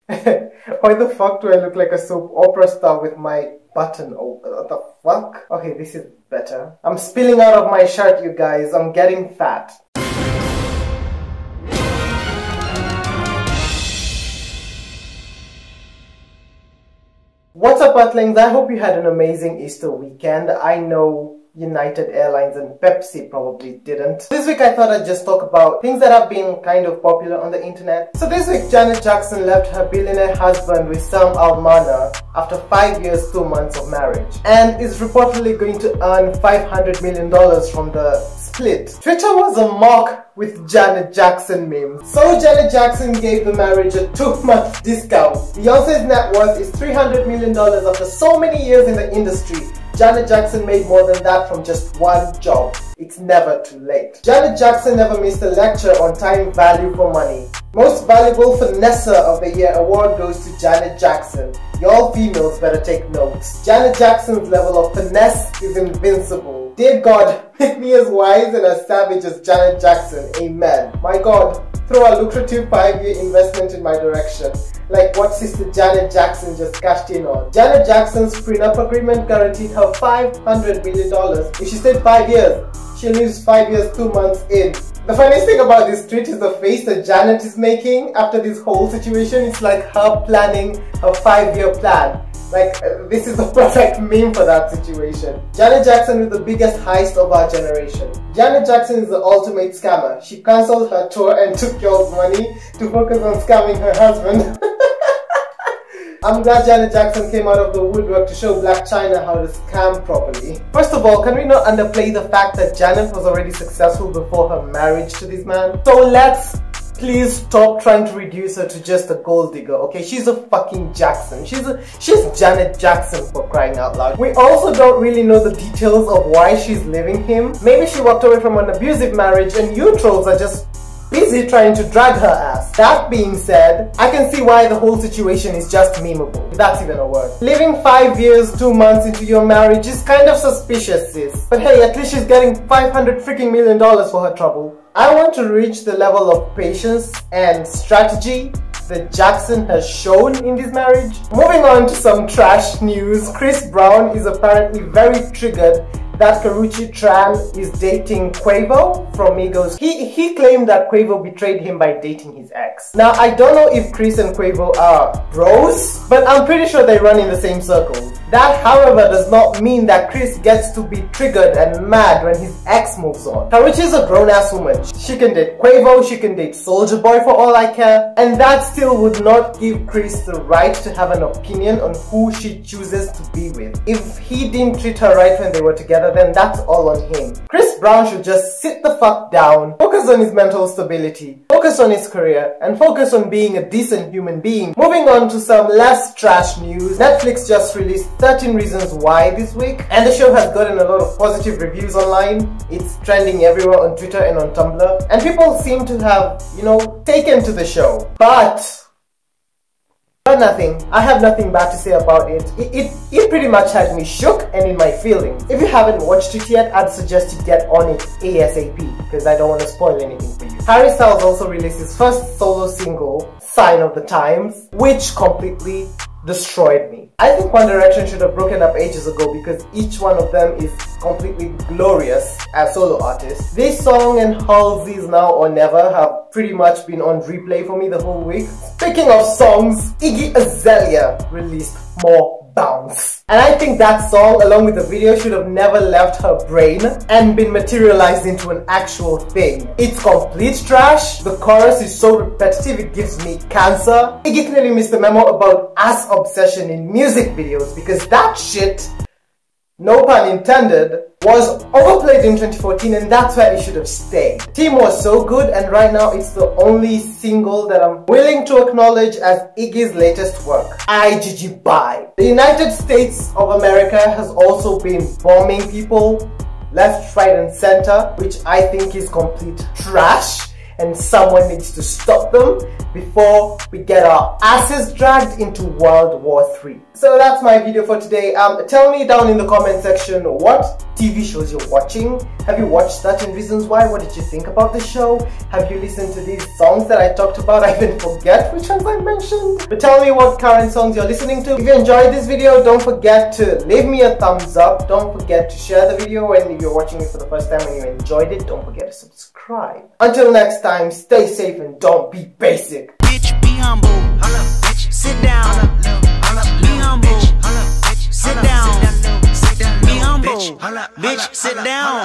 Why the fuck do I look like a soap opera star with my button open? What the fuck? Okay, this is better. I'm spilling out of my shirt, you guys. I'm getting fat. What's up, Earthlings? I hope you had an amazing Easter weekend. I know United Airlines and Pepsi probably didn't. This week I thought I'd just talk about things that have been kind of popular on the internet. So this week Janet Jackson left her billionaire husband with Sam Almana after 5 years, 2 months of marriage, and is reportedly going to earn $500 million from the split. Twitter was a mock with Janet Jackson memes. So Janet Jackson gave the marriage a 2-month discount. Beyonce's net worth is $300 million after so many years in the industry. Janet Jackson made more than that from just one job. It's never too late. Janet Jackson never missed a lecture on time value for money. Most Valuable Finesser of the Year award goes to Janet Jackson. Y'all females better take notes. Janet Jackson's level of finesse is invincible. Dear God, make me as wise and as savage as Janet Jackson. Amen. My God, throw a lucrative 5-year investment in my direction, like what Sister Janet Jackson just cashed in on. Janet Jackson's prenup agreement guaranteed her $500 million. If she stayed 5 years, she lives 5 years, 2 months in. The funniest thing about this tweet is the face that Janet is making after this whole situation. It's like her planning her 5-year plan. Like, this is the perfect meme for that situation. Janet Jackson is the biggest heist of our generation. Janet Jackson is the ultimate scammer. She cancelled her tour and took y'all's money to focus on scamming her husband. I'm glad Janet Jackson came out of the woodwork to show Black China how to scam properly. First of all, can we not underplay the fact that Janet was already successful before her marriage to this man? So let's please stop trying to reduce her to just a gold digger, okay? She's a fucking Jackson. She's Janet Jackson, for crying out loud. We also don't really know the details of why she's leaving him. Maybe she walked away from an abusive marriage and you trolls are just busy trying to drag her ass. That being said, I can see why the whole situation is just memeable, if that's even a word. Living 5 years, 2 months into your marriage is kind of suspicious, sis. But hey, at least she's getting $500 freaking million for her trouble. I want to reach the level of patience and strategy that Jackson has shown in this marriage. Moving on to some trash news, Chris Brown is apparently very triggered that Karrueche Tran is dating Quavo from Migos. He claimed that Quavo betrayed him by dating his ex. Now, I don't know if Chris and Quavo are bros, but I'm pretty sure they run in the same circle. That, however, does not mean that Chris gets to be triggered and mad when his ex moves on. Karrueche is a grown-ass woman. She can date Quavo, she can date Soulja Boy for all I care, and that still would not give Chris the right to have an opinion on who she chooses to be with. If he didn't treat her right when they were together, then that's all on him. Chris Brown should just sit the fuck down, focus on his mental stability, focus on his career, and focus on being a decent human being. Moving on to some less trash news, Netflix just released 13 Reasons Why this week, and the show has gotten a lot of positive reviews online. It's trending everywhere on Twitter and on Tumblr, and people seem to have, taken to the show. But nothing. I have nothing bad to say about it. It pretty much had me shook and in my feelings. If you haven't watched it yet, I'd suggest you get on it ASAP, because I don't want to spoil anything for you. Harry Styles also released his first solo single, Sign of the Times, which completely destroyed me. I think One Direction should have broken up ages ago because each one of them is completely glorious as solo artists. This song and Halsey's Now or Never have pretty much been on replay for me the whole week. Speaking of songs, Iggy Azalea released More Bounce. And I think that song, along with the video, should have never left her brain and been materialized into an actual thing. It's complete trash. The chorus is so repetitive it gives me cancer. Iggy clearly missed the memo about ass obsession in music videos, because that shit, no pun intended, was overplayed in 2014, and that's where it should have stayed. Team was so good, and right now it's the only single that I'm willing to acknowledge as Iggy's latest work. IGG bye. The United States of America has also been bombing people left, right and center, which I think is complete trash. and someone needs to stop them before we get our asses dragged into World War III. So that's my video for today. Tell me down in the comment section what TV shows you're watching. Have you watched 13 Reasons Why? What did you think about the show? Have you listened to these songs that I talked about? I even forget which ones I mentioned. But tell me what current songs you're listening to. If you enjoyed this video, don't forget to leave me a thumbs up. Don't forget to share the video, and if you're watching it for the first time and you enjoyed it, don't forget to subscribe. Until next time, stay safe and don't be basic. Bitch, be humble. Bitch, sit down. Be humble. Sit down. Be humble. Bitch, sit down.